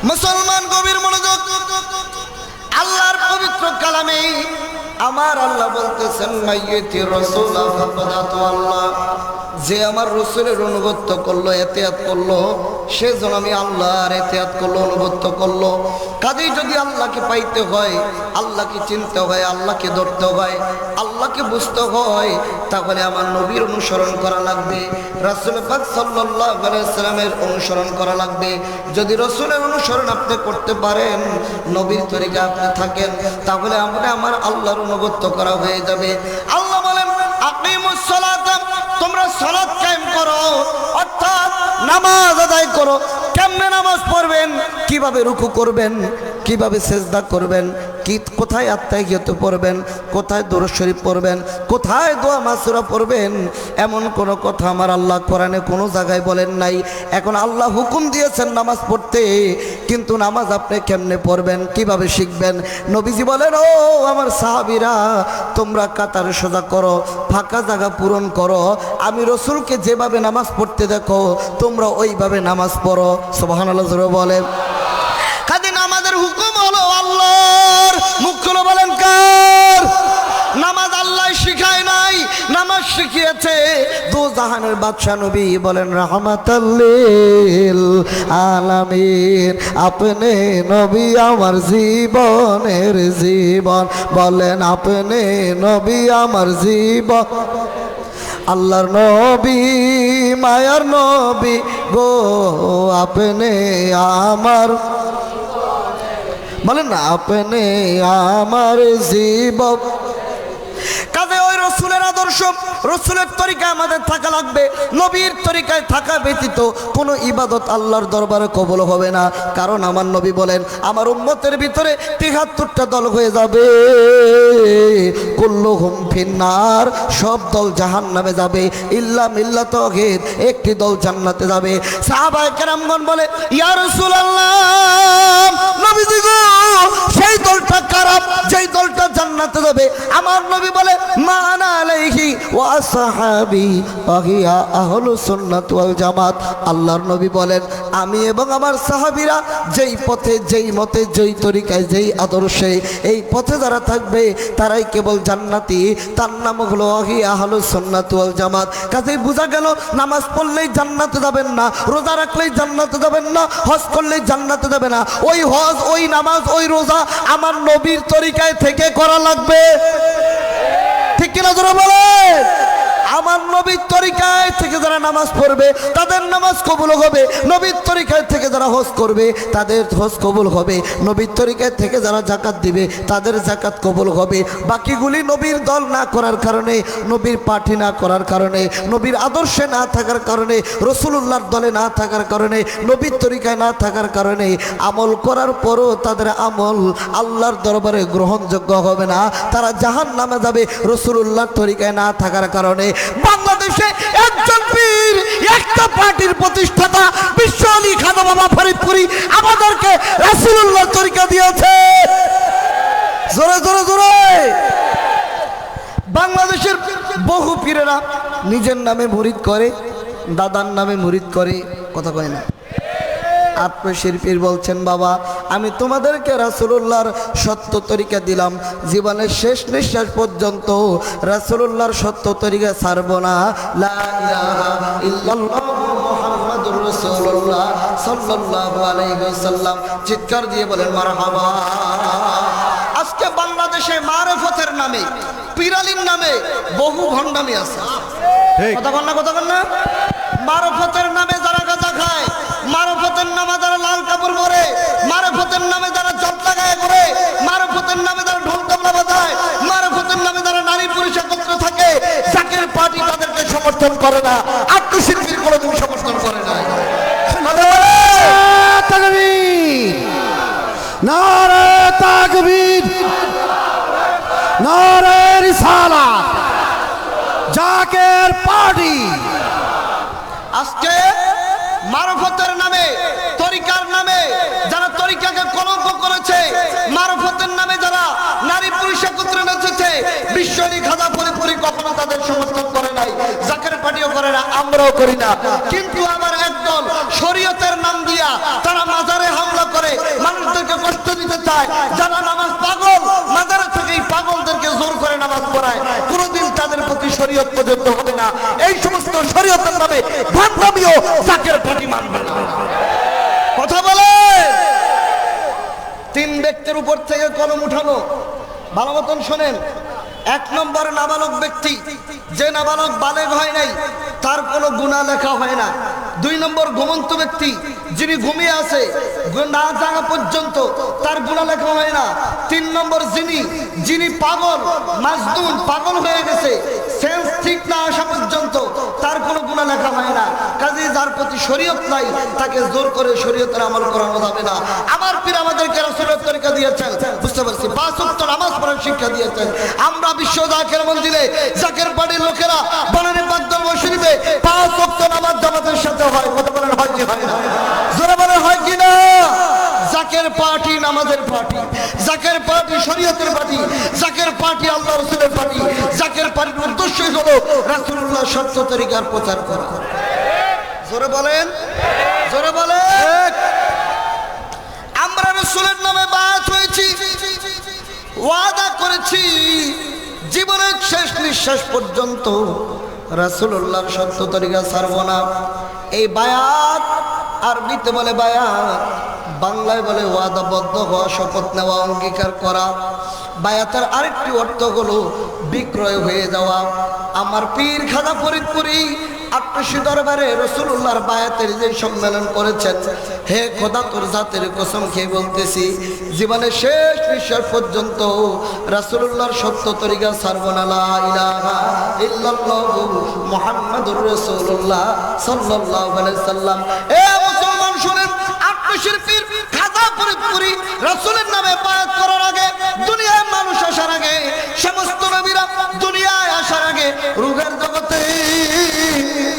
মুসলমান গভীর মনোযোগ। আল্লাহর পবিত্র কালামে আমার আল্লাহ বলতেছেন, মাইয়িতি রাসূলা ফাকাদাতু আল্লাহ, যে আমার রাসূলের অনুগত্য করলো, ইতিআত করলো, সে যেন আমি আল্লাহর ইতিআত করলো, অনুগত্য করলো। কাজেই যদি আল্লাহকে পাইতে হয়, আল্লাহকে চিনতে হয়, আল্লাহকে ধরতে হয়, আল্লাহকে বুঝতে হয়, তাহলে আমার নবীর অনুসরণ করা লাগবে, রাসূল পাক সাল্লাল্লাহু আলাইহি সাল্লামের অনুসরণ করা লাগবে। যদি রাসূলের অনুসরণ আপনি করতে পারেন, নবীর তরিকা আপনি থাকেন, তাহলে আমরা আমার আল্লাহর অনুগত্য করা হয়ে যাবে। আল্লাহ বলেন, আকিমুস সালাত, তোমরা সালাত কায়েম করো, অর্থাৎ নামাজ আদায় করো। কেমনে নামাজ পড়বেন, কিভাবে রুকু করবেন, কিভাবে সেজদা করবেন, কোথায় আত্মাহিয়াত পড়বেন, কোথায় দুরূদ শরীফ পড়বেন, কোথায় দোয়া মাসুরা পড়বেন, এমন কোনো কথা আমার আল্লাহ কোরআনে কোনো জায়গায় বলেন নাই। এখন আল্লাহ হুকুম দিয়েছেন নামাজ পড়তে, কিন্তু নামাজ আপনি কেমনে পড়বেন, কিভাবে শিখবেন? নবীজি বলেন, ও আমার সাহাবীরা, তোমরা কাতার সোজা করো, ফাঁকা জায়গা পূরণ করো, আমি রাসূলকে যেভাবে নামাজ পড়তে দেখো তোমরা ওইভাবে নামাজ পড়ো। সুবহানাল্লাহ বলেন। কাজে নামাজের হুকুম হলো আল্লাহর, মুখ খুলে বলেন কার? নামাজ আল্লাহ শিখায় নাই, নামাজ শিখিয়েছে দু জাহানের বাদশা নবী। বলেন রাহমাতাল লিল আলামিন, আপনি নবী আমার জীবনের জীবন। বলেন আপনি নবী আমার জীবন। আল্লাহর নবী, মায়ার নবী গো, আপনি আমার, বলেন না আপনি আমার জীবন। কাজে ওই রসুলের আদর্শ, রসুলের তরিকায় আমাদের থাকা লাগবে। নবীর তরিকায় থাকা ব্যতীত কোনো ইবাদত আল্লাহর দরবারে কবুল হবে না। কারণ আমার নবী বলেন, আমার উম্মতের ভিতরে ৭৩টা দল হয়ে যাবে, কুল্লুহুম ফিন্নার, সব দল জাহান্নামে যাবে, ইল্লা মিল্লাত তাওহীদ, একটি দল জান্নাতে যাবে। সাহাবায়ে কেরামগণ বলে, ইয়া রাসূলুল্লাহ, নবীজি গো, সেই দলটা কারা, যেই দলটা জান্নাতে যাবে? আমার নবী বলে, মা আনা আলাইহি ওয়া আসহাবি ওয়া হিয়া আহলুস সুন্নাত ওয়াল জামাত। আল্লাহর নবী বলেন, আমি এবং আমার সাহাবীরা যেই পথে, যেই মতে, যেই তরিকায়, যেই আদর্শে, এই পথে যারা থাকবে তারাই কেবল জান্নাতি। তার নাম হলো ওয়া হিয়া আহলুস সুন্নাত ওয়াল জামাত। কাজেই বোঝা গেল, নামাজ পড়লেই জান্নাতে যাবেন না, রোজা রাখলেই জান্নাতে যাবেন না, হজ করলেই জান্নাতে যাবে না। ওই হজ, ওই নামাজ, ওই রোজা আমার নবীর তরিকায় থেকে করা লাগবে। ঠিক কিনা জোরে বলেন? আমার নবীর তরিকায় থেকে যারা নামাজ পড়বে তাদের নামাজ কবুল হবে, নবীর তরিকায় থেকে যারা হজ করবে তাদের হজ কবুল হবে, নবীর তরিকায় থেকে যারা যাকাত দিবে তাদের যাকাত কবুল হবে। বাকিগুলি নবীর দল না করার কারণে, নবীর পার্টি না করার কারণে, নবীর আদর্শে না থাকার কারণে, রাসূলুল্লাহর দলে না থাকার কারণে, নবীর তরিকায় না থাকার কারণে আমল করার পরও তাদের আমল আল্লাহর দরবারে গ্রহণযোগ্য হবে না। তারা জাহান্নামে যাবে রাসূলুল্লাহর তরিকায় না থাকার কারণে। বাংলাদেশে একজন পীর, একটা পার্টির প্রতিষ্ঠাতা বিশ্ব আলী খান বাবা ফরিদপুরি আমাদেরকে রাসূলুল্লাহর তরিকা দিয়েছে। জোরে জোরে জোরে। বাংলাদেশের বহু পীরেরা নিজের নামে মুরিদ করে, দাদার নামে মুরিদ করে, কথা কয় না। আত্মশির পীর বলছেন, বাবা আমি তোমাদেরকে রাসূলুল্লাহর সত্য তরিকা দিলাম, জীবনের শেষ নিঃশ্বাস পর্যন্ত রাসূলুল্লাহর সত্য তরিকা ছাড়ব না। লা ইলাহা ইল্লাল্লাহু মুহাম্মাদুর রাসূলুল্লাহ সাল্লাল্লাহু আলাইহি ওয়াসাল্লাম। চিৎকার দিয়ে বলেন মারহাবা। আজকে বাংলাদেশে মারিফতের নামে, পীরালির নামে বহু ভণ্ডামি আছে। কথা বল না, কথা বল না। মারিফতের নামে যারা গাঁজা খায়, মারিফতের নামে যারা লাল কাপড় পরে, মারিফতের নামে যারা জটলা গায়ে করে, মারিফতের নামে যারা ঢোল তবলা বাজায়, মারিফতের নামে যারা নারী পুরুষ একত্র থাকে, জাকের পার্টি তাদেরকে সমর্থন করে না, আত্মশিল্পীর কোনোদিন সমর্থন করে না। তাকবীর, নারে তাকবীর, নারে রিসালাত, জাকের পার্টি। আজকে মারফতের নামে, তরিকার নামে যারা তরিকাকে কলঙ্ক করেছে, মারফতের নামে যারা নারী পুরুষ একত্রে নেচেছে, বিশ্বনী খাজা ফরিদপুরি কখনো তাদের সমর্থন করে নাই, জাকের পার্টিও করে না, আমরাও করি না। কিন্তু আমার একদল শরীয়তের নাম দিয়া তারা মাজারে হামলা করে, শরীয়ত পর্যন্ত হবে না। এই সমস্ত শরীয়তের নামে ভান্ডামিও জাকের পার্টি মানবে না। কথা বলে তিন ব্যক্তির উপর থেকে কলম উঠানো, ভালো মতন শোনেন। এক নম্বর নাবালক ব্যক্তি, যে নাবালক বালেগ হয় নাই, তার কোনো গুনাহ লেখা হয় না। দুই নম্বর ঘুমন্ত ব্যক্তি, যিনি ঘুমিয়ে আছে না জাগা পর্যন্ত, তার গুনাহ লেখা হয় না। তিন নম্বর যিনি পাগল, মাজনুন, পাগল হয়ে গেছে, সেন্স ঠিক না আসা পর্যন্ত, তার কোনো গুনাহ লেখা হয় না। কাজেই যার প্রতি শরীয়ত নাই, তাকে জোর করে শরীয়তের আমল করানো যাবে না। আমার পীর আমাদেরকে রাসূলের তরিকা দিয়েছেন, বুঝতে পারছি, 5 ওয়াক্ত নামাজ পড়ার শিক্ষা দিয়েছেন। আমরা বিশ্ব জাকের মন্দিরে জাকের পার্টির লোকেরা বনানী পাকদল শরীফে 5 ওয়াক্ত নামাজ জামাতের সাথে হয়। কথা বলেন হয় কি হয় না? জোরে বলেন হয় কি না? জাকের পার্টি নামাজের পার্টি, জাকের পার্টি শরীয়তের পার্টি, জাকের পার্টি আল্লাহ রাসূলের পার্টি। জাকের পার্টির উদ্দেশ্যই হলো রাসূলুল্লাহ সত্য তরিকার প্রচার করা। জোরে বলেন, জোরে বলেন। আমরা রাসূলের নামে বায়াত হয়েছি, ওয়াদা করেছি জীবনের শেষ নিঃশ্বাস পর্যন্ত রাসূলুল্লাহর সত্য তরিকা ছাড়ব না। এই বায়াত আরবিতে বলে বায়াত, বাংলায় বলে ওয়াদাবদ্ধ হওয়া, শপথ নেওয়া, অঙ্গীকার করা। বায়াতের আরেকটি অর্থ হলো বিক্রয় হয়ে যাওয়া। আমার পীর খাজা ফরিদপুরি আটশি দরবারে রাসূলুল্লাহর বায়াতের যে সম্মেলন করেছেন, হে খোদা তোর জাতের কসম খেয়ে বলতেছি, জীবনের শেষ নিঃশ্বাস পর্যন্ত রাসূলুল্লাহর সত্য তরিকা ছাড়ব না। লা ইলাহা ইল্লাল্লাহু মুহাম্মাদুর রাসূলুল্লাহ সাল্লাল্লাহু আলাইহি সাল্লাম। এ মুসলমান শুনেন, আটশির পীর খাজা ফরিদপুরি রাসূলের নামে বায়াত করার আগে, দুনিয়ায় মানুষ আসার আগে, সমস্ত নবীরা দুনিয়ায় আসার আগে, রূহের জগতে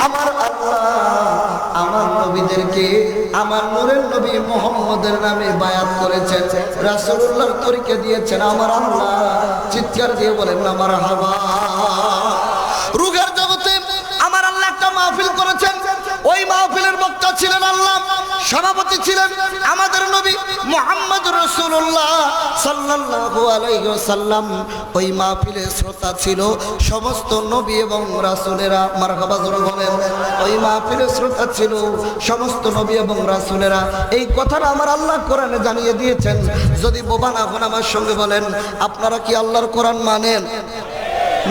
আমার আল্লাহ আমার নবীদেরকে আমার নূরের নবী মুহাম্মদের নামে বায়াত করেছেন, রাসূলুল্লাহর তরিকা দিয়েছেন আমার আল্লাহ। চিৎকার দিয়ে বলেন না মারহাবা। রূহের জগতে আমার আল্লাহ একটা মাহফিল করেছেন, ওই মাহফিলের বক্তা ছিলেন আল্লাহ, সভাপতি ছিলেন আমাদের নবী মুহাম্মদুর রাসূলুল্লাহ সাল্লাল্লাহু আলাইহি ওয়াসাল্লাম। ওই মাহফিলে শ্রোতা ছিল সমস্ত নবী এবং রাসূলেরা। মারহাবা জোরে বলেন। ওই মাহফিলে শ্রোতা ছিল সমস্ত নবী এবং রাসূলেরা। এই কথাটা আমার আল্লাহ কোরআনে জানিয়ে দিয়েছেন। যদি বোবা না হন আমার সঙ্গে বলেন, আপনারা কি আল্লাহর কোরআন মানেন?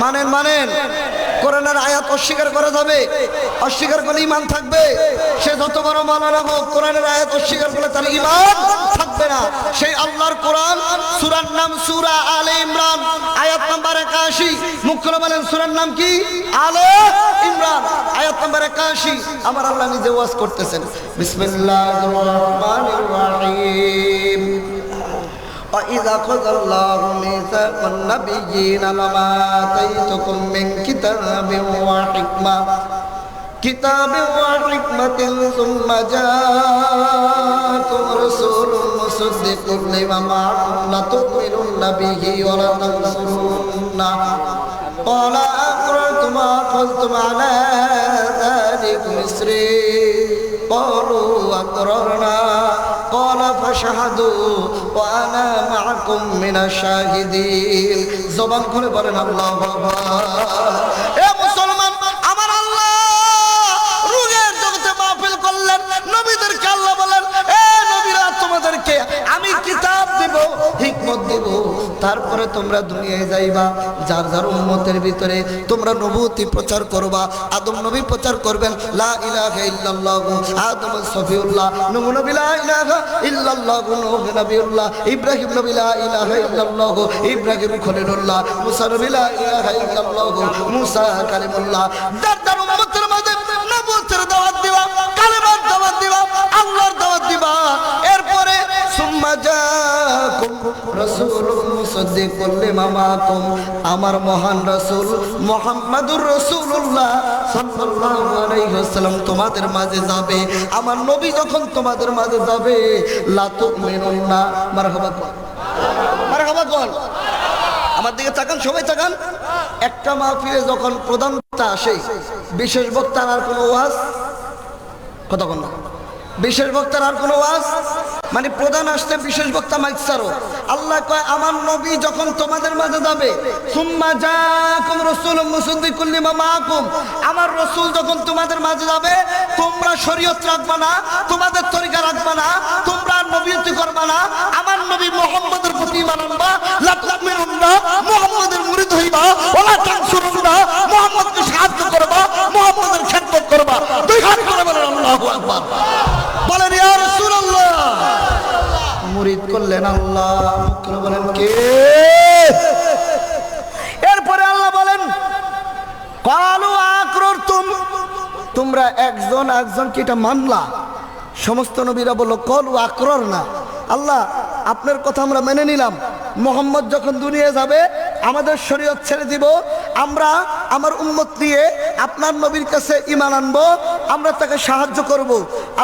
মানেন? মানেন? কোরআনের আয়াত অস্বীকার করা যাবে? অস্বীকার করলে ঈমান থাকবে? সে যত বড় মাওলানা হোক, কোরআনের আয়াত অস্বীকার করলে তার ঈমান থাকবে না। সেই আল্লাহর কোরআন, সূরার নাম সূরা আলে ইমরান, আয়াত নাম্বার 81। মুখ খুলে বলেন সূরার নাম কি? আলে ইমরান, আয়াত নাম্বার 81। আমার আল্লাহ নিজে ওয়াজ করতেছেন, বিসমিল্লাহির রহমানির রহিম। وَإِذَا أَخَذَ اللَّهُ مِيثَاقَ النَّبِيِّينَ لَمَا آتَيْتُكُم مِّن كِتَابٍ وَحِكْمَةٍ ثُمَّ جَاءَكُمْ رَسُولٌ مُصَدِّقٌ لِّمَا مَعَكُمْ لَتُؤْمِنُنَّ بِهِ وَلَتَنصُرُنَّهُ قَالَ أَقْرَرْتُمْ وَأَخَذْتُمْ عَلَىٰ ذَٰلِكُمْ إِصْرِي قَالُوا أَقْرَرْنَا قال فاشهدوا وانا معكم من الشاهدين। জবান খুলে বলেন আল্লাহু আকবার। এ মুসলমান, আমার আল্লাহ রূহের জগতে মাহফিল করলেন, নবীদেরকে আল্লাহ বলেন, এ নবীরা তোমাদেরকে আমি কিতাব দেব, হিকমত দেব, তারপরে তোমরা দুনিয়ায় যাইবা, যার যার উম্মতের ভিতরে তোমরা নবুয়তি প্রচার করবা। আদম নবী প্রচার করবেন লা ইলাহা ইল্লাল্লাহ, আদম সফিউল্লাহ, নূহ নবী লা ইলাহা ইল্লাল্লাহ, নূহ নবিউল্লাহ, ইব্রাহিম নবী লা ইলাহা ইল্লাল্লাহ, ইব্রাহিম খলিলুল্লাহ, মুসা নবী লা ইলাহা ইল্লাল্লাহ, মুসা কালিমুল্লাহ। যার যার উম্মতের মাঝে নবুয়তের দাওয়াত দিবা, কালেমার দাওয়াত দিবা, আল্লাহর দাওয়াত দিবা। এরপরে সুম্মা জাকুম রাসূলুন মুসাদ্দিকুল লিমা মাআকুম, আমার মহান রাসূল মুহাম্মাদুর রাসূলুল্লাহ সাল্লাল্লাহু আলাইহি ওয়াসাল্লাম তোমাদের মাঝে যাবে। আমার নবী যখন তোমাদের মাঝে যাবে, লা তুমিনুন্না, মারহাবা বল, মারহাবা বল। আমার দিকে তাকান, সবাই তাকান। একটা মাহফিলে যখন প্রধান বক্তা আসে, বিশেষ বক্তার আর কোনো ওয়াজ, কথা বল না, বিশেষ বক্তার আর কোনো ওয়াজ মানে প্রধান আসতে বিশেষ বক্তা মাইক ছাড়ো। আল্লাহ কয় আমার নবী যখন তোমাদের মাঝে যাবে, সুম্মা জাকুম রাসূলুম মুসাদ্দিকুল লিমা মাআকুম, আমার রাসূল যখন তোমাদের মাঝে যাবে, তোমরা শরীয়ত রাখবা না, তোমাদের তরিকা রাখবা না, তোমরা নবীয়তি করবা না, আমার নবী মুহাম্মদের প্রতি ঈমান আনবা, লা তুমিনুনা, মুহাম্মদের মুরিদ হইবা, ওয়ালা তানসুরুনা, মুহাম্মদকে সাহায্য করবা, মুহাম্মদের খেদমত করবা। দুই হাত করে বলেন আল্লাহু আকবার। বলেন ইয়া রাসূলুল্লাহ। মুরিদ করলেন আল্লাহ, মুখে বলেন কে? এরপরে আল্লাহ বলেন ক্বালু আকরারতুম, তোমরা একজন একজনকে এটা মানলা। সমস্ত নবীরা বলল ক্বালু আকরারনা, আল্লাহ আপনার কথা আমরা মেনে নিলাম, মুহাম্মদ যখন দুনিয়া যাবে আমাদের শরীয়ত ছেড়ে দিব, আমরা আমার উম্মত নিয়ে আপনার নবীর কাছে ঈমান আনবো, আমরা তাকে সাহায্য করব।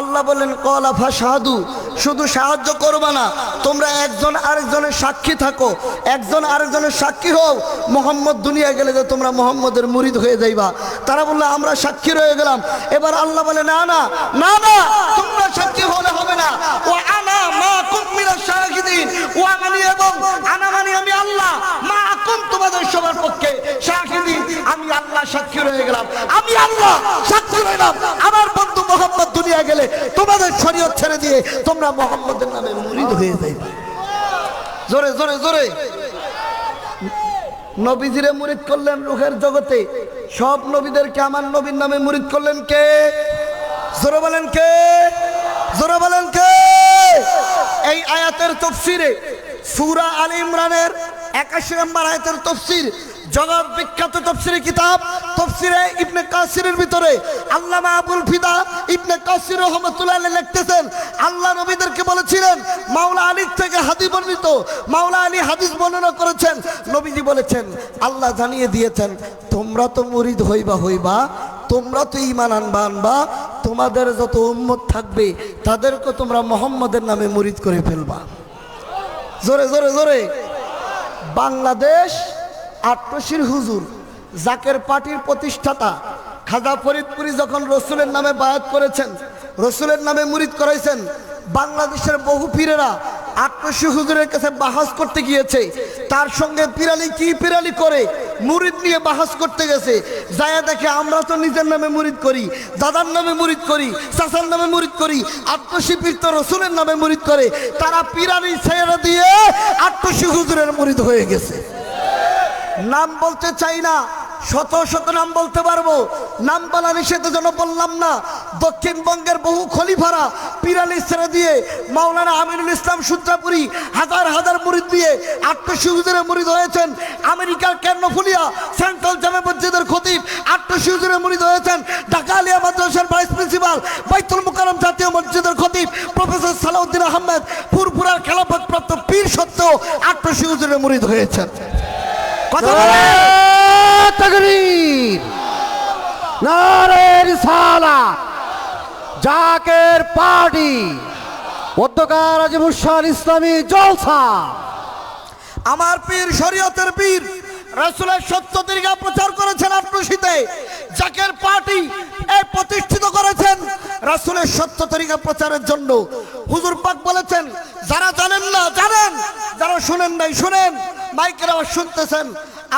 আল্লাহ বলেন ক্বালা ফাশহাদু, শুধু সাহায্য করবে না, তোমরা একজন আরেকজনের সাক্ষী থাকো, একজন আরেকজনের সাক্ষী হও, মুহাম্মদ দুনিয়া গেলে যে তোমরা মুহাম্মদের মুরিদ হয়ে যাইবা। তারা বললো আমরা সাক্ষী রয়ে গেলাম। এবার আল্লাহ বলে না না না না, তোমরা সাক্ষী হলে হবে না, ও আনা মাকুম মিনাশ শাহিদিন, ও মানে এবং আনা মানে আমি আল্লাহ, মাকুম তোমাদের সবার পক্ষে, শাহিদিন আমি আল্লাহ সাক্ষী রয়ে গেলাম, আমি আল্লাহ সাক্ষী রইলাম, আমার বন্ধু মুহাম্মদ দুনিয়া গেলে তোমাদের শরীয়ত ছেড়ে দিয়ে তোমরা মুহাম্মদের নামে মুরিদ হয়ে যাইবা। জোরে জোরে জোরে। নবীজিরে মুরিদ করলেন রূহের জগতে, সব নবীদেরকে আমার নবীর নামে মুরিদ করলেন কে? জোরে বলেন কে? জোরে বলেন কে? এই আয়াতের তাফসীরে সূরা আলে ইমরানের 81 নম্বর আয়াতের তাফসীর, জগৎ বিখ্যাত তাফসীরি কিতাব তাফসীরে ইবনে কাসিরের ভিতরে আল্লামা আবুল ফিদা ইবনে কাসির রাহমাতুল্লাহ আলাইহি লিখতেছেন, আল্লাহ নবীদেরকে বলেছিলেন, মাওলা আলী থেকে হাদিস বর্ণিত, মাওলা আলী হাদিস বর্ণনা করেছেন, নবীজি বলেছেন আল্লাহ জানিয়ে দিয়েছেন তোমরা তো মুরিদ হইবা হইবা, তোমরা তো ঈমান আনবা আনবা, তোমাদের যত উম্মত থাকবে তাদেরকে তোমরা মুহাম্মদের নামে মুরিদ করে ফেলবা। জোরে জোরে জোরে। বাংলাদেশ আট্টশির হুজুর জাকের পার্টির প্রতিষ্ঠাতা খাজা ফরিদপুরি যখন রসুলের নামে বায়াত করেছেন, রসুলের নামে মুরিদ করাইছেন, বাংলাদেশের বহু পীরেরা আট্টশি হুজুরের কাছে বাহাস করতে গিয়েছে, তার সঙ্গে পিরালি কি পিরালি করে মুরিদ নিয়ে বাহাস করতে গেছে, যায় দেখে আমরা তো নিজের নামে মুরিদ করি, দাদার নামে মুরিদ করি, চাচার নামে মুরিদ করি, আট্টশি পীর তো রসুলের নামে মুরিদ করে, তারা পিরালি ছেড়ে দিয়ে আট্টশি হুজুরের মুরিদ হয়ে গেছে। নাম বলতে চাই না, শত শত নাম বলতে পারবো, নাম বলা নিষেধের জন্য বললাম না। দক্ষিণবঙ্গের বহু খলিফারা পিরালি ছেড়ে দিয়ে মাওলানা আমিনুল ইসলাম সূত্রাপুরী হাজার হাজার মুরিদ দিয়ে আট্টশি হুজুরের মুরিদ হয়েছেন। আমেরিকার কর্ণফুলিয়া সেন্ট্রাল জামে মসজিদের খতিব আট্টশি হুজুরের মুরিদ হয়েছেন। ঢাকা আলিয়া মাদ্রাসার ভাইস প্রিন্সিপাল বাইতুল মুকাররম জাতীয় মসজিদের খতিব প্রফেসর সালাউদ্দিন আহমেদ ফুরফুরার খেলাফত প্রাপ্ত পীর সত্ত্বেও আট্টশি হুজুরের মুরিদ হয়েছেন। কথা বলেন তাকবীর, নারে রিসালাত, জাকের পার্টি, অধ্যকার আজিমুসান ইসলামী জলসা। আমার পীর শরীয়তের পীর রাসূলের সত্য তরিকা প্রচার করেছেন আট্টশিতে, জাকের পার্টি এই প্রতিষ্ঠিত করেছেন রাসূলের সত্য তরিকা প্রচারের জন্য। হুজুর পাক বলেছেন যারা জানেন না জানেন, যারা শুনেন নাই শুনেন, মাইকের আওয়াজ শুনতেছেন।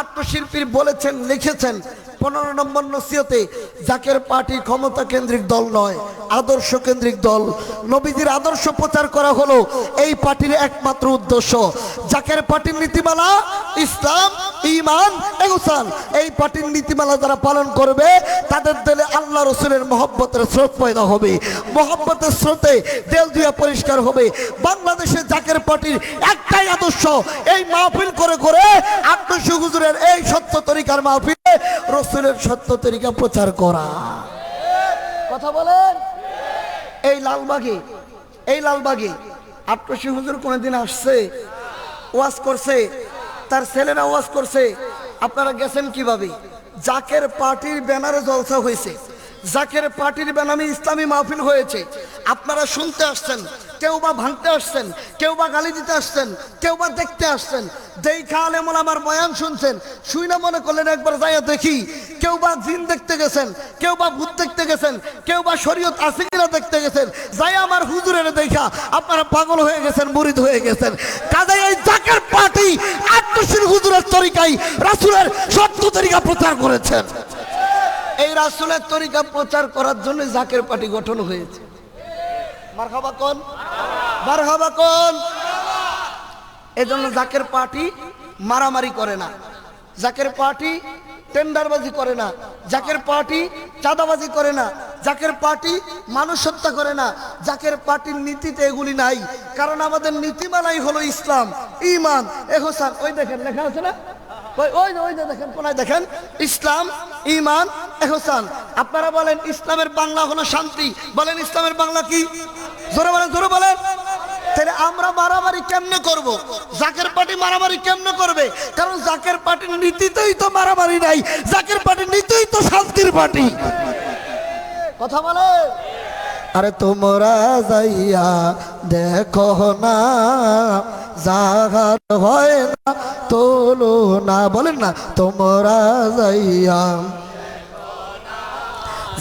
আট্টশির পীর বলেছেন, লিখেছেন 15 নম্বর নসিহতে, জাকের পার্টি ক্ষমতা কেন্দ্রিক দল নয়, আদর্শ কেন্দ্রিক দল। নবীজির আদর্শ প্রচার করা হলো এই পার্টির একমাত্র উদ্দেশ্য। জাকের পার্টির নীতিমালা ইসলাম, ঈমান, ইহসান, এই পার্টির নীতিমালা যারা পালন করবে তাদের দিলে আল্লাহ রসুলের মহব্বতের স্রোত পয়দা হবে, মহব্বতের স্রোতে দেল দুয়া পরিষ্কার হবে। বাংলাদেশে জাকের পার্টির একটাই আদর্শ, এই মাহফিল করে করে আট্টশি হুজুরের এই সত্য তরিকার মাহফিলে রসুলের সত্য তরিকা প্রচার করা। কথা বলেন। এই লালবাগে আট্টশি হুজুর কোনদিন আসছে, ওয়াজ করছে, তার ছেলেরা ওয়াজ করছে? আপনারা গেছেন কিভাবে? জাকের পার্টির ব্যানারে জলসা হয়েছে, জাকের পার্টির ব্যানামে ইসলামী মাহফিল হয়েছে, আপনারা শুনতে আসছেন, কেউ বা ভাঙতে আসছেন, কেউ বা গালি দিতে আসছেন, কেউ বা দেখতে আসছেন। দেখা আলেম ওলামার বয়ান শুনছেন, শুই না মনে করলেন একবার যাইয়া দেখি কেউ বা জিন দেখতে গেছেন, কেউ বা ভূত দেখতে গেছেন, কেউ বা শরীয়ত আছে কিনা দেখতে গেছেন, যাই আমার হুজুরের দেখা আপনারা পাগল হয়ে গেছেন, মুরিদ হয়ে গেছেন। কাজে এই জাকের পার্টি আত্মশীল হুজুরের তরিকায় রাসূলের সত্য তরিকা প্রচার করেছেন। এই রাসূলের তরিকা প্রচার করার জন্য জাকের পার্টি গঠন হয়েছে। মারহাবা কোন, মারহাবা কোন। এজন্য জাকের পার্টি মারামারি করে না, জাকের পার্টি টেন্ডারবাজি করে না, জাকের পার্টি চাঁদাবাজি করে না, জাকের পার্টি মানুষ হত্যা করে না। জাকের পার্টির নীতিতে এগুলি নাই, কারণ আমাদের নীতিমালাই হলো ইসলাম, ঈমান, ইহসান। ওই দেখেন লেখা আছে না, ওই যে দেখেন, কোনায় দেখেন, ইসলাম, ঈমান, ইহসান। আপনারা বলেন ইসলামের বাংলা হলো শান্তি, বলেন ইসলামের বাংলা কি? জোরে বলেন, জোরে বলেন। তাহলে আমরা মারামারি কেমনে করব? জাকের পার্টি মারামারি কেমনে করবে? কারণ জাকের পার্টির নীতিতেই তো মারামারি নাই, জাকের পার্টির নীতিই তো শান্তির পার্টি। কথা বলে। আরে তোমরা যাইয়া দেখো না, জাগার হয় না তোলো না, বলেন না, তোমরা যাইয়া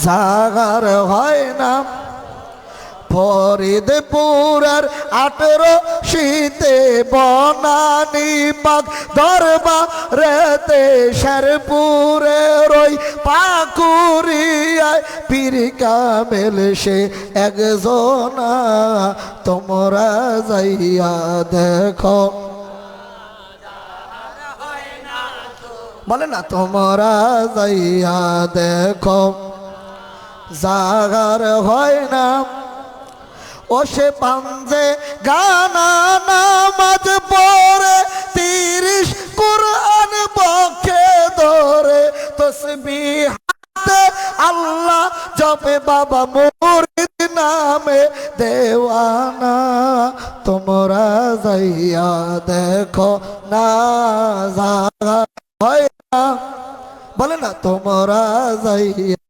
জাগার হয় না। ফরিদপুরের 18 শীতে বনানি বাগ দরবারেতে শেরপুরের ওই পাকুরিয়ায় পীর কামেল সে একজনা, তোমরা যাইয়া দেখো, বলে না, তোমরা যাইয়া দেখো জাগার হয় না। ও সে পাঞ্জে গানা নামাজ পড়ে 30 কুরআন বকে ধরে তসবিহ হাতে আল্লাহ জপে বাবা মুরিদ নামে দেওয়ানা, তোমরা যাইয়া দেখো না জাগা হয় না, বলে না, তোমরা যাইয়া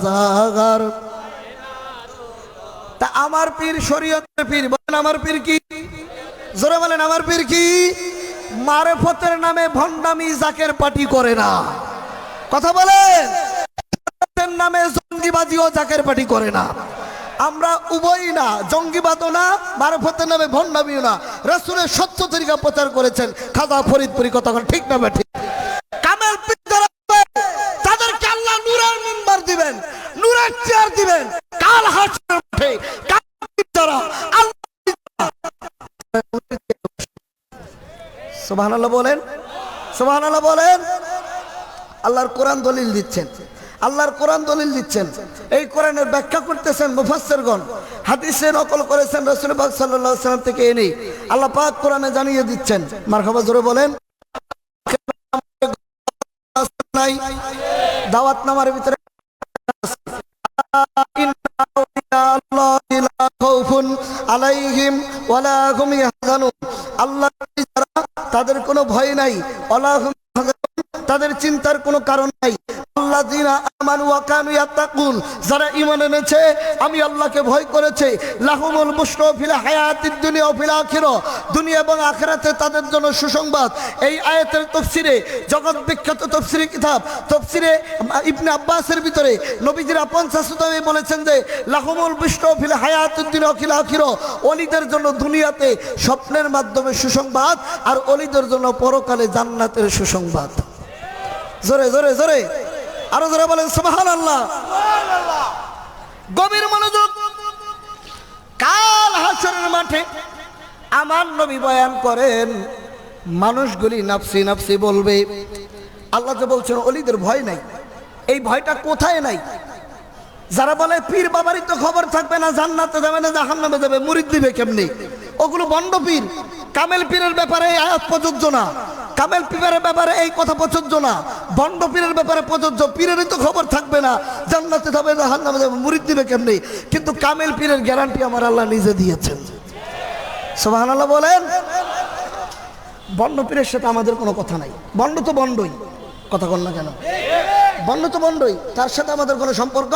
জাগার। তা আমার পীর শরীয়তের পীর, বলেন আমার পীর কি? জোরে বলেন, আমার পীর কি? মারেফতের নামে ভণ্ডামি জাকের পার্টি করে না। কথা বলেন। নামে জঙ্গিবাজিও জাকের পার্টি করে না। আমরা উভয়ই না, জঙ্গিবাদও না, মারেফতের নামে ভণ্ডামিও না। রাসূলের সত্য তরিকা প্রচার করেছেন খাজা ফরিদপুরি। কথা ঠিক না বেঠিক? কামেল পীর যারা তাদেরকে আল্লাহ নূরের মিম্বার দিবেন, নূরের চেয়ার দিবেন কাল হাসরের মাঠে। সুবহানাল্লাহ বলেন, সুবহানাল্লাহ বলেন। আল্লাহর কোরআন দলিল দিচ্ছেন, আল্লাহর কোরআন দলিল দিচ্ছেন। এই কোরআনের ব্যাখ্যা করতেছেন মুফাসসিরগণ, হাদিসে নকল করেছেন রাসূল পাক সাল্লাল্লাহু আলাইহি ওয়াসাল্লাম থেকে এনে আল্লাহ পাক কোরআনে জানিয়ে দিচ্ছেন। মারহাবা, জোরে বলেন। দাওয়াত নামার ভিতরে আল্লাহ তাদের কোনো ভয় নাই, তাদের চিন্তার কোনো কারণ নাই। আল্লাযীনা আমানু ওয়া কানু ইয়াত্তাকুন, যারা ঈমান এনেছে, আমি আল্লাহকে ভয় করেছে, লাহুমুল বুশরা ফিল হায়াতিদ দুনিয়া ওয়া ফিল আখিরাহ, দুনিয়া এবং আখিরাতে তাদের জন্য সুসংবাদ। এই আয়াতের তাফসীরে, জগৎ বিখ্যাত তাফসীরি কিতাব তাফসীরে ইবনে আব্বাসের ভিতরে নবীজির আপন চাচা বলেছেন যে লাহুমুল বুশরা ফিল হায়াতিদ দুনিয়া ওয়া ফিল আখিরাহ, ওলিদের জন্য দুনিয়াতে স্বপ্নের মাধ্যমে সুসংবাদ, আর ওলিদের জন্য পরকালে জান্নাতের সুসংবাদ। জোরে জোরে জোরে, আরো জোরে বলেন সুবহানাল্লাহ। গভীর মনোযোগ। কাল হাসরের মাঠে আমার নবী বয়ান করেন, মানুষগুলি নাফসি নাফসি বলবে। আল্লাহ যে বলছেন ওলিদের ভয় নাই, এই ভয়টা কোথায় নাই? যারা বলে পীর বাবারই তো খবর থাকবে না, জান্নাতে যাবে না জাহান্নামে যাবে, মুরিদ দিবে কেমনি? ওগুলো বন্ড পীর। কামেল পীরের ব্যাপারে এই আয়াত প্রযোজ্য না, কামেল পীরের ব্যাপারে এই কথা প্রযোজ্য না, বন্ড পীরের ব্যাপারে প্রযোজ্য। পীরেরই তো খবর থাকবে না, জান্নাতে যাবে জাহান্নামে যাবে, মুরিদ দিবে কেমনি? কিন্তু কামেল পীরের গ্যারান্টি আমার আল্লাহ নিজে দিয়েছেন। সুবহানাল্লাহ বলেন। বন্ড পীরের সাথে আমাদের কোনো কথা নাই, বন্ড তো বন্ডই। কথা বল না কেন? বন্ড তো বন্ডই, তার সাথে আমাদের কোনো সম্পর্ক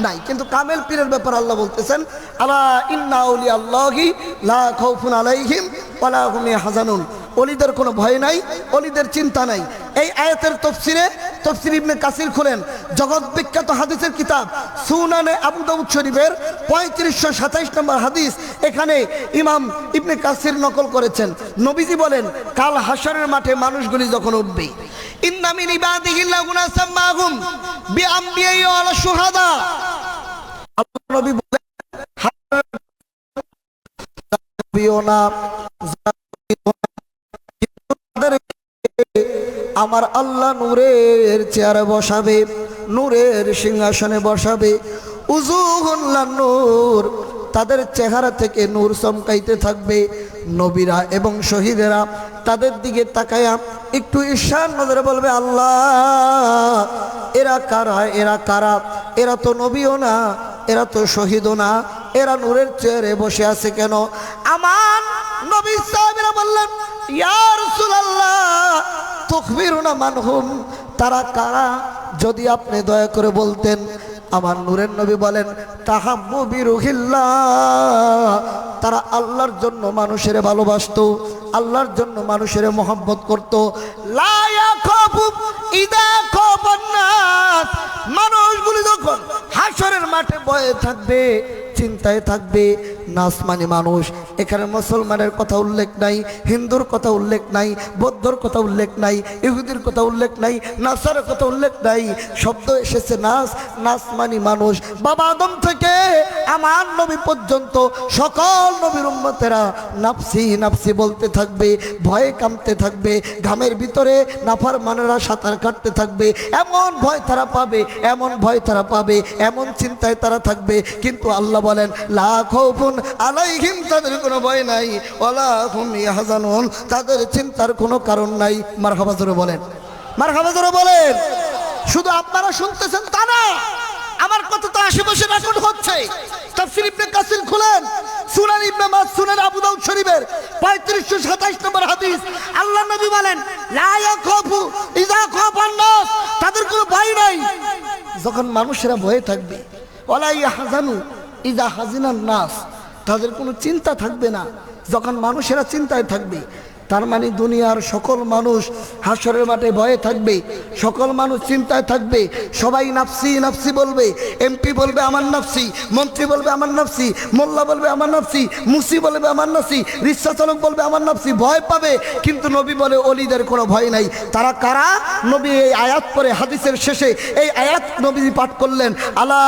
নাই। কিন্তু কামেল পীরের ব্যাপার আল্লাহ বলতেছেন, আলা ইন্না আউলিয়া আল্লাহি লা খাউফুন আলাইহিম ওয়া লা হুম ইয়াহজানুন, ওলিদের কোনো ভয় নাই, ওলিদের চিন্তা নাই। এই আয়াতের তফসির ইবনে কাসির খুলেন, জগৎ বিখ্যাত হাদিসের কিতাব সুনানে আবু দাউদ শরীফের 3527 নম্বর হাদিস। এখানে ইমাম ইবনে কাসির নকল করেছেন। নবীজি বলেন, কাল হাশরের মাঠে মানুষগুলি যখন উঠবে, ইন্না মিন ইবাদিহিল্লাহুনা সাম্মাহুম বিআমবিয়াই ওয়ালা শুহাদা, আল্লাহ নবী বলেন আমার আল্লাহ নূরের চেয়ারে বসাবে, নূরের সিংহাসনে বসাবে। উজুহুন লান-নূর, তাদের চেহারা থেকে নূর চমকাইতে থাকবে। নবীরা এবং শহীদেরা তাদের দিকে তাকায়া একটু ঈর্ষার নজরে বলবে, আল্লাহ এরা কারা, এরা কারা? এরা তো নবীও না, এরা তো শহীদও না, এরা নূরের চেয়ারে বসে আছে কেন? আমার নবী সাহাবীরা বললেন, ইয়া রাসূলুল্লাহ তুখবিরুনা মানহুম, তারা কারা যদি আপনি দয়া করে বলতেন। আমার নূরের নবী বলেন, তাহাব্বু বিরুহিল্লাহ, তারা আল্লাহর জন্য মানুষের ভালোবাসতো, আল্লাহর জন্য মানুষের মহব্বত করত। লা ইয়াখাফু ইদা খাফান নাস, মানুষগুলি যখন হাশরের মাঠে ভয়ে থাকবে, চিন্তায় থাকবে। নাস মানে মানুষ, এখানে মুসলমানের কথা উল্লেখ নাই, হিন্দুর কথা উল্লেখ নাই, বৌদ্ধর কথা উল্লেখ নাই, ইহুদির কথা উল্লেখ নাই, নাসারের কথা উল্লেখ নাই। শব্দ এসেছে নাস, নাস মানে মানুষ। বাবা আদম থেকে আমার নবী পর্যন্ত সকল নবীর উম্মতেরা নাফসি নাফসি বলতে থাকবে, ভয়ে কাঁপতে থাকবে, ঘামের ভিতরে নাফরমানেরা সাঁতার কাটতে থাকবে। এমন ভয় তারা পাবে, এমন ভয় তারা পাবে, এমন চিন্তায় তারা থাকবে। কিন্তু আল্লাহ বলেন, লা খাউফুন আলাইহিম, তাদের কোনো ভয় নাই, ওয়ালা হুম ইয়াহজানুন, তাদের চিন্তার কোনো কারণ নাই। মারহাবা জোরে বলেন, মারহাবা জোরে বলেন। শুধু আপনারা শুনতেছেন তা না, আমার কথা তো আশেপাশে রেকর্ড হচ্ছে। তাফসীর ইবনে কাসির খুলেন, সুনান ইবনে মাস, সুনান আবু দাউদ শরীফের 3527 নম্বর হাদিস। আল্লাহ নবী বলেন, লা ইয়াখাফু ইযা খাফান নাস, তাদের কোনো ভয় নাই যখন মানুষেরা ভয়ে থাকবে। ওয়ালা ইয়াহজানু ইযা হাজিনান নাস, তাদের কোনো চিন্তা থাকবে না যখন মানুষেরা চিন্তায় থাকবে। তার মানে দুনিয়ার সকল মানুষ হাশরের মাঠে ভয়ে থাকবে, সকল মানুষ চিন্তায় থাকবে। সবাই নাফসি নাফসি বলবে, এমপি বলবে আমার নাফসি, মন্ত্রী বলবে আমার নাফসি, মোল্লা বলবে আমার নাফসি, মুসি বলবে আমার নাফসি, রিক্সা চালক বলবে আমার নাফসি, ভয় পাবে। কিন্তু নবী বলে ওলিদের কোনো ভয় নাই। তারা কারা? নবী এই আয়াত পরে হাদিসের শেষে এই আয়াত নবী পাঠ করলেন, আলা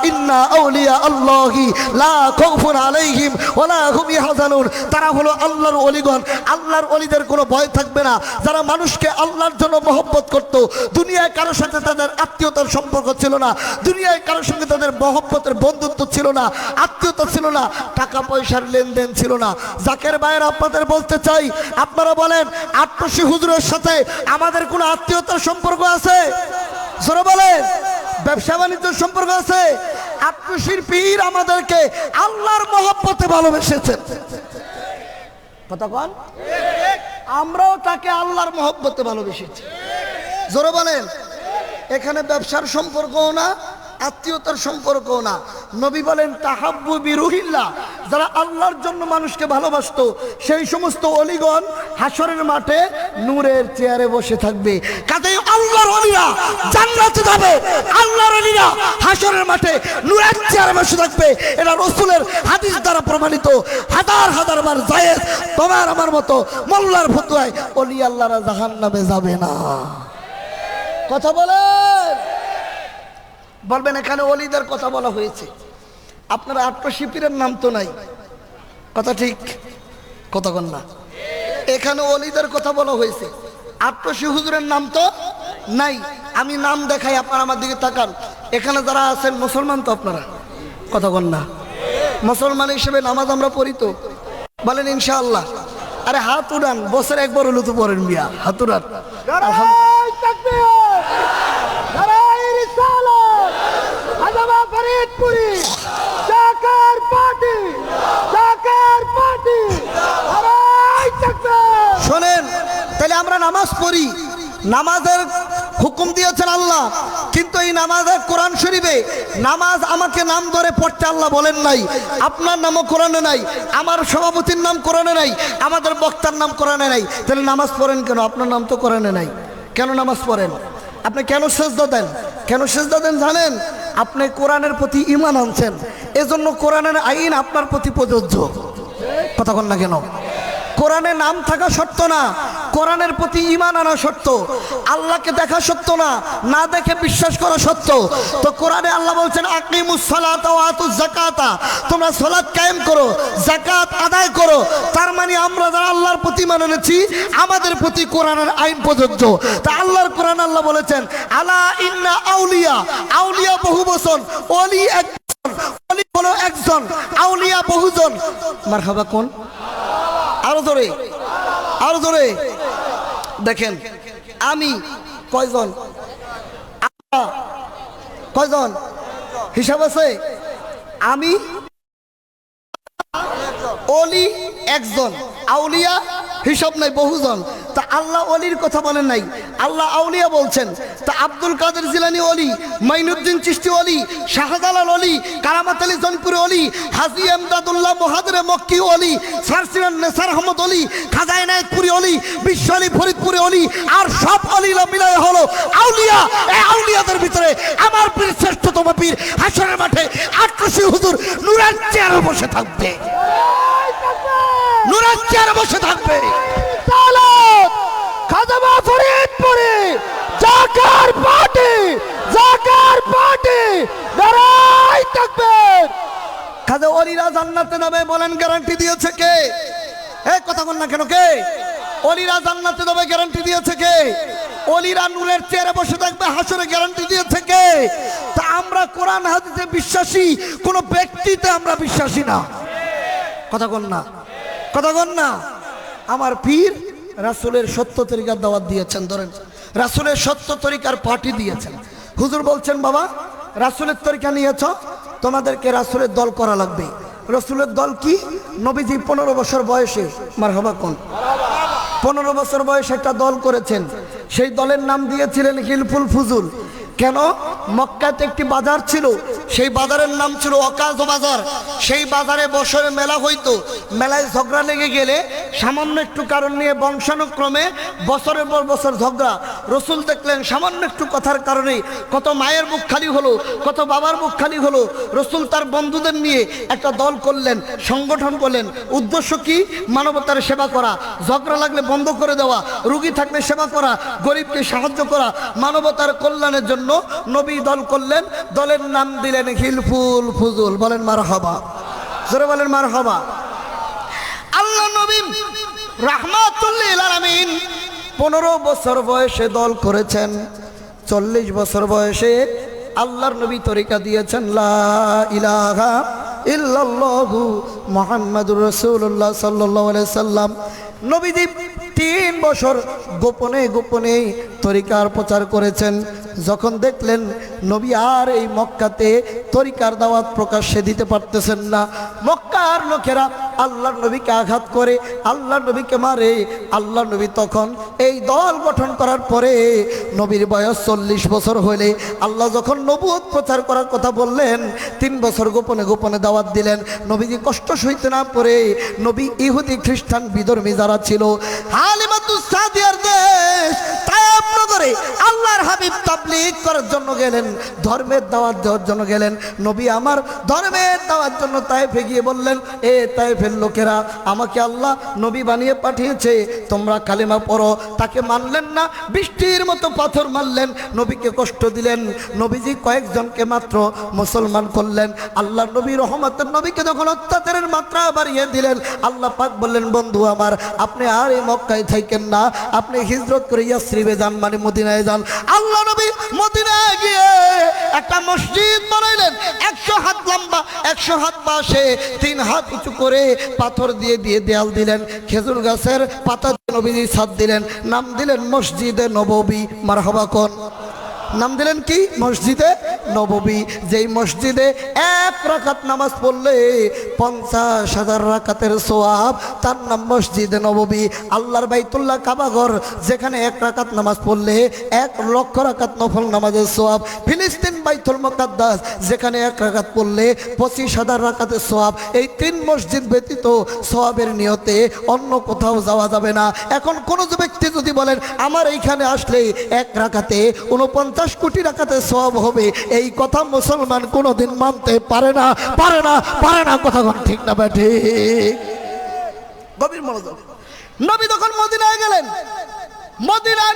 ইন্না আউলিয়া আল্লাহি লা খাউফুন আলাইহিম ওয়ালা হুম ইয়াহজানুন। তারা হলো আল্লাহর ওলিগণ, আল্লাহর ওলিদের কোনো ভয় থাকবে না। যারা মানুষকে আল্লাহর জন্য মহব্বত করত, দুনিয়ায় কারোর সাথে তাদের আত্মীয়তার সম্পর্ক ছিল না, দুনিয়ায় কারোর সঙ্গে তাদের মহব্বতের বন্ধুত্ব ছিল না, আত্মীয়তা ছিল না, টাকা পয়সার লেনদেন ছিল না। জাকের ভাইয়ের আপনাদের বলতে চাই, আপনারা বলেন আট্রসি হুজুরের সাথে আমাদের কোনো আত্মীয়তার সম্পর্ক আছে? জোরে বলেন, ব্যবসা বাণিজ্যের সম্পর্ক আছে? আট্রসির পীর আমাদেরকে আল্লাহর মহব্বতে ভালোবেসেছেন। কথা কন, আমরাও তাকে আল্লাহর মহব্বতে ভালোবেসেছি। জোরে বলেন। এখানে ব্যবসার সম্পর্কও না, আত্মীয়তার সম্পর্কও না। নবী বলেন, তাহাব্বু বিরুহিল্লাহ, যারা আল্লাহর জন্য মানুষকে ভালোবাসতো সেই সমস্ত অলিগণ হাশরের মাঠে নূরের চেয়ারে বসে থাকবে। কাজেই আল্লাহর ওলিরা জান্নাতে যাবে, আল্লাহর ওলিরা হাশরের মাঠে নূরের চেয়ারে বসে থাকবে। এটা রাসূলের হাদিস দ্বারা প্রমাণিত, হাজার হাজার বার জায়েজ। তোমার আমার মতো মোল্লার ফতোয়ায় ওলি আল্লাহরা জাহান্নামে যাবে না। কথা বলেন, বলবেন এখানে ওলিদের কথা বলা হয়েছে, আপনারা আট্রসি পীরের নাম তো নাই। কথা ঠিক, কথা কন না। এখানে ওলিদের কথা বলা হয়েছে, আট্রসি হুজুরের নাম তো নাই। আমি নাম দেখাই, আপনারা আমার দিকে তাকান। এখানে যারা আছেন মুসলমান তো আপনারা, কথা কন না। মুসলমান হিসেবে নামাজ আমরা পড়ি তো, বলেন ইনশাআল্লাহ। আরে হাত উড়ান, বছরে একবার হলো তো পড়েন মিয়া, হাত উড়ান। শোনেন, তাহলে আমরা নামাজ পড়ি, নামাজের হুকুম দিয়েছেন আল্লাহ, কিন্তু এই নামাজের কোরআন শরীফে নামাজ আমাকে নাম ধরে পড়তে আল্লাহ বলেন নাই। আপনার নামও কোরআনে নাই, আমার সভাপতির নাম কোরআনে নাই, আমাদের বক্তার নাম কোরআনে নাই। তাহলে নামাজ পড়েন কেন? আপনার নাম তো কোরআনে নাই। কেন নামাজ পড়েন? আপনি কেন সেজদা দেন? কেন সেজদা দেন জানেন? আপনি কোরআনের প্রতি ঈমান আনছেন, এজন্য কোরআনের আইন আপনার প্রতি প্রযোজ্য। কথা বল না কেন? কোরআনে নাম থাকা সত্য না, কোরআনের প্রতি ঈমান আনা সত্য। আল্লাহকে দেখা সত্য না, না দেখে বিশ্বাস করা সত্য। তো কোরআনে আল্লাহ বলছেন আকিমুস সালাতা ওয়া আতুজ যাকাতা, তোমরা সালাত কায়েম করো, যাকাত আদায় করো। তার মানে আমরা যারা আল্লাহর প্রতি ঈমান এনেছি, আমাদের প্রতি কোরআনের আইন প্রযোজ্য। তা আল্লাহর কোরআন আল্লাহ বলেছেন আলা ইন্না আউলিয়া, আউলিয়া বহু বচন, ওলি একজন, ওলি হলো একজন, আউলিয়া বহুজন। মারহাবা কোন? আরো জোরে, আরো জোরে। দেখেন আমি কয়জন, কয়জন হিসাব আছে? আমি ওলি একজন, আউলিয়া হিসাব নাই, বহুজন। তা আল্লাহ ওলির কথা বলেন নাই, আল্লাহ আউলিয়া বলছেন। তা আব্দুল কাদের জিলানী ওলি, মাইনুদ্দিন চিশতি ওলি, শাহজালাল ওলি, কারামাত আলী জনপুরি ওলি, হাজী এমদাদুল্লাহ মুহাদ্দিরে মক্কি ওলি, সারসিরান নেসার আহমদ ওলি, খাজা এনায়েতপুরি ওলি, বিশ্ব আলী ফরিদপুরি ওলি, আর সব ওলিরা মিলায় হলো আউলিয়া। এই আউলিয়াদের ভিতরে আমার পীর শ্রেষ্ঠতম পীর হাসরের মাঠে আটরশি হুজুর নূরের চেয়ারে বসে থাকবে, নূরের চেয়ারে বসে থাকবে। খাজামা ফরিদপুরে জাকার পার্টি, জাকার পার্টি, নারায়ে তাকবীর। খাজা ওলিরা জান্নাতে যাবে বলেন, গ্যারান্টি দিয়েছে কে? এই কথা বল না কেন? কে? ওলিরা জান্নাতে যাবে গ্যারান্টি দিয়েছে কে? ওলিরা নূরের চেয়ারে বসে থাকবে হাসরে গ্যারান্টি দিয়েছে কে? তা আমরা কোরআন হাদিসে বিশ্বাসী, কোন ব্যক্তিতে আমরা বিশ্বাসী না। কথা বল না, কথা বল না। আমার পীর রাসূলের সত্য তরিকার দাওয়াত দিয়েছেন, ধরেন রাসূলের সত্য তরিকার পার্টি দিয়েছেন। হুজুর বলছেন বাবা রাসূলের তরিকা নিয়েছ, তোমাদেরকে রাসূলের দল করা লাগবে। রাসূলের দল কি? নবীজি 15 বছর বয়সে, মারহাবা কোন, 15 বছর বয়সে একটা দল করেছেন। সেই দলের নাম দিয়েছিলেন হিলফুল ফুজুল। কেন? মক্কাতে একটি বাজার ছিল, সেই বাজারের নাম ছিল অকাজ বাজার। সেই বাজারে বছরে মেলা হইতো, মেলায় ঝগড়া লেগে গেলে সামান্য একটু কারণ নিয়ে বংশানুক্রমে বছরের পর বছর ঝগড়া। রসুল দেখলেন সামান্য একটু কথার কারণে কত মায়ের বুক খালি হলো, কত বাবার বুক খালি হলো। রসুল তার বন্ধুদের নিয়ে একটা দল করলেন, সংগঠন করলেন। উদ্দেশ্য কি? মানবতার সেবা করা, ঝগড়া লাগলে বন্ধ করে দেওয়া, রুগী থাকলে সেবা করা, গরিবকে সাহায্য করা, মানবতার কল্যাণের জন্য নবী দল করলেন। দলের নাম দিলেন হিলফুল ফুজুল। বলেন মারহাবা, জোরে বলেন মারহাবা। আল্লাহ নবী রাহমাতুল লিল আলামিন 15 বছর বয়সে দল করেছেন। 40 বছর বয়সে আল্লাহর নবী তরিকা দিয়েছেন লা ইলাহা ইল্লাল্লাহু মুহাম্মাদুর রাসূলুল্লাহ সাল্লাল্লাহু আলাইহি সাল্লাম। নবীজি 3 বছর গোপনে গোপনে তরিকার প্রচার করেছেন। যখন দেখলেন নবী আর এই মক্কাতে তরিকার দাওয়াত প্রকাশ্যে দিতে পারতেছেন না, মক্কার লোকেরা আল্লাহর নবীকে আঘাত করে, আল্লাহর নবীকে মারে, আল্লাহর নবী তখন এই দল গঠন করার পরে নবীর বয়স 40 বছর হলে আল্লাহ যখন নবুয়ত প্রচার করার কথা বললেন, 3 বছর গোপনে গোপনে দাওয়াত দিলেন। নবীজি কষ্ট সইতে না পড়ে নবী ইহুদি খ্রিস্টান বিধর্মী যারা ছিল, হালিমাতুস সাদিয়ার দেশ তায়েফ নগরে আল্লাহর হাবিব তাবলীগ করার জন্য গেলেন, ধর্মের দাওয়াত দেওয়ার জন্য গেলেন। নবী আমার ধর্মের দাওয়ার জন্য তায়েফে গিয়ে বললেন, এ তায়েফের লোকেরা আমাকে আল্লাহ নবী বানিয়ে পাঠিয়েছে, তোমরা কালেমা পড়ো। তাকে মানলেন না, বৃষ্টির মতো পাথর মারলেন, নবীকে কষ্ট দিলেন। নবীজি কয়েকজনকে মাত্র মুসলমান করলেন। আল্লাহ নবী রহমতের নবীকে যখন অত্যাচারের মাত্রা বাড়িয়ে দিলেন, আল্লাহ পাক বললেন, বন্ধু আমার আপনি আর এই মক্কায় থাকেন না, আপনি হিজরত করে ইয়াসরিবে যান, মানে মদিনায় যান। আল্লাহ নবী মদিনায় গিয়ে একটা মসজিদ বানাইলেন, 100 হাত লম্বা, 100 হাত বাসে, 3 হাত উঁচু করে পাথর দিয়ে দিয়ে দেয়াল দিলেন, খেজুর গাছের পাতা দিয়ে নবীজি ছাদ দিলেন, নাম দিলেন মসজিদে নববী। মারহাবা কোন, নাম দিলেন কি? মসজিদে নববী। যেই মসজিদে এক রাকাত নামাজ পড়লে 50,000 রাকাতের সওয়াব, তার নাম মসজিদে নববী। আল্লাহর বাইতুল্লাহ কাবাঘর, যেখানে এক রাকাত নামাজ পড়লে 1,00,000 রাকাত নফল নামাজের সওয়াব। ফিলিস্তিন বাইতুল মুকাদ্দাস, যেখানে এক রাকাত পড়লে 25,000 রাকাতের সওয়াব। এই 3 মসজিদ ব্যতীত সওয়াবের নিয়তে অন্য কোথাও যাওয়া যাবে না। এখন কোন ব্যক্তি যদি বলেন আমার এইখানে আসলে এক রাকাতে 49 কোটি রাকাতের সওয়াব হবে, এই কথা মুসলমান কোনোদিন মানতে পারে না, পারে না, পারে না। কথা ঠিক না ব্যাঠে? গভীর মনোযোগ। নবী যখন মদিনায় গেলেন, মদিনার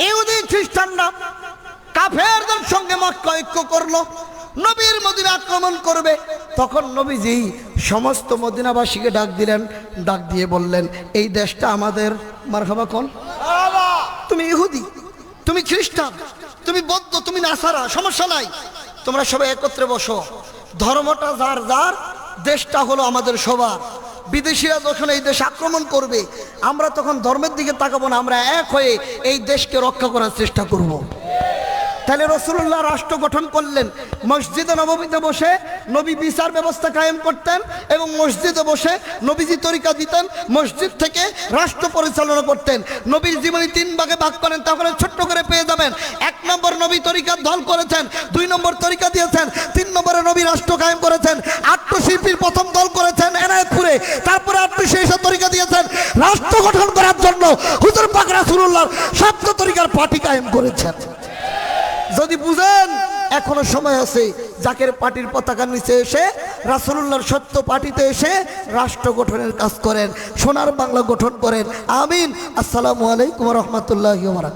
ইহুদি খ্রিস্টানরা কাফেরদের সঙ্গে মক্কা ঐক্য করলো, নবীর মদিনা আক্রমণ করবে। তখন নবীজি সমস্ত মদিনাবাসীকে ডাক দিলেন, ডাক দিয়ে বললেন এই দেশটা আমাদের। মারহাবা কোন? তুমি ইহুদি, তুমি খ্রিস্টান, তুমি বৌদ্ধ, তুমি নাসারা, সমস্যা নাই, তোমরা সবাই একত্রে বসো। ধর্মটা যার যার, দেশটা হলো আমাদের সবার। বিদেশিরা যখন এই দেশ আক্রমণ করবে, আমরা তখন ধর্মের দিকে তাকাবো না, আমরা এক হয়ে এই দেশকে রক্ষা করার চেষ্টা করব। তাহলে রাসূলুল্লাহ রাষ্ট্র গঠন করলেন। মসজিদে নববীতে বসে নবী বিচার ব্যবস্থা কায়েম করতেন এবং মসজিদে বসে নবীজি তরিকা দিতেন, মসজিদ থেকে রাষ্ট্র পরিচালনা করতেন। নবীর জীবনী 3 ভাগে ভাগ করেন, তাহলে ছোট্ট করে পেয়ে যাবেন। 1 নম্বর নবী তরিকার দল করেছেন, 2 নম্বর তরিকা দিয়েছেন, 3 নম্বরে নবী রাষ্ট্র কায়েম করেছেন। আত্মশিল্পীর প্রথম দল করেছেন এনায়েতপুরে, তারপরে আত্মশিল্পী তরিকা দিয়েছেন। রাষ্ট্র গঠন করার জন্য হুজুর পাক রাসূলুল্লাহ 7 তরিকার পার্টি কায়েম করেছেন। যদি বুঝেন এখনো সময় আছে, জাকের পার্টির পতাকার নিচে এসে রাসূলুল্লাহর সত্য পার্টিতে এসে রাষ্ট্র গঠনের কাজ করেন, সোনার বাংলা গঠন করেন। আমিন। আসসালামু আলাইকুম ওয়া রাহমাতুল্লাহি ওয়া বারাকাতুহু।